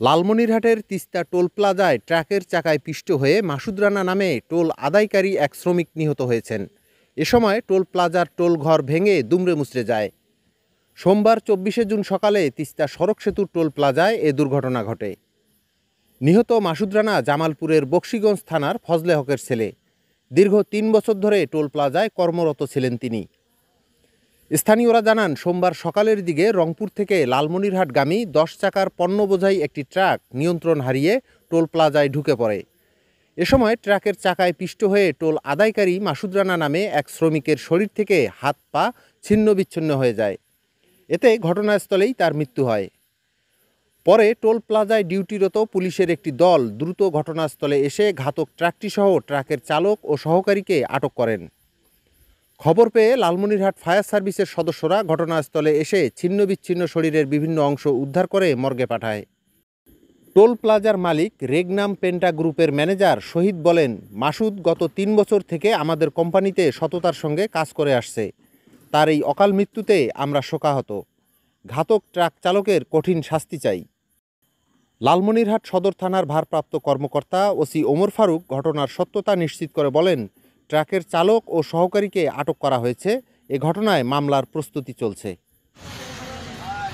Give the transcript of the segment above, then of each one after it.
লালমনিরহাটের তিস্তা টোল প্লাজায় ট্রাকের চাকায় পিষ্ট হয়ে মাসুদ রানা নামে টোল আদায়কারী এক শ্রমিক নিহত হয়েছেন। এ সময় টোল প্লাজার টোল ঘর ভেঙে দুমড়ে মুচড়ে যায়। সোমবার 24শে জুন সকালে তিস্তা সড়ক সেতুর টোল প্লাজায় এ দুর্ঘটনা ঘটে। নিহত মাসুদ রানা জামালপুরের বকশীগঞ্জ থানার ফজলে হকের ছেলে। দীর্ঘ ৩ বছর ধরে টোল প্লাজায় কর্মরত ছিলেন তিনি। স্থানীয়রা জানান, সোমবার সকালের দিকে রংপুর থেকে লালমনিরহাটগামী 10 চাকার পণ্য বোঝাই একটি ট্রাক নিয়ন্ত্রণ হারিয়ে টোল প্লাজায় ঢুকে পড়ে। এ সময় ট্রাকের চাকায় পিষ্ট হয়ে টোল আদায়কারী মাসুদ রানা নামে এক শ্রমিকের শরীর থেকে হাত পা ছিন্ন বিচ্ছিন্ন হয়ে যায়। এতে ঘটনাস্থলেই তার মৃত্যু হয়। পরে টোল প্লাজায় ডিউটিরত পুলিশের একটি দল দ্রুত ঘটনাস্থলে এসে ঘাতক ট্রাকটিসহ ট্রাকের চালক ও সহকারীকে আটক করেন। খবর পেয়ে লালমনিরহাট ফায়ার সার্ভিসের সদস্যরা ঘটনাস্থলে এসে ছিন্নবিচ্ছিন্ন শরীরের বিভিন্ন অংশ উদ্ধার করে মর্গে পাঠায়। টোল প্লাজার মালিক রেগনাম পেন্টা গ্রুপের ম্যানেজার শহীদ বলেন, মাসুদ গত 3 বছর থেকে আমাদের কোম্পানিতে সততার সঙ্গে কাজ করে আসছে। তার এই অকাল মৃত্যুতে আমরা শোকাহত। ঘাতক ট্রাক চালকের কঠিন শাস্তি চাই। লালমনিরহাট সদর থানার ভারপ্রাপ্ত কর্মকর্তা ওসি ওমর ফারুক ঘটনার সত্যতা নিশ্চিত করে বলেন, ট্রাকের চালক ও সহকারীকে আটক করা হয়েছে। এ ঘটনায় মামলার প্রস্তুতি চলছে।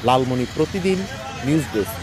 লালমনি প্রতিদিন নিউজ ডেস্ক।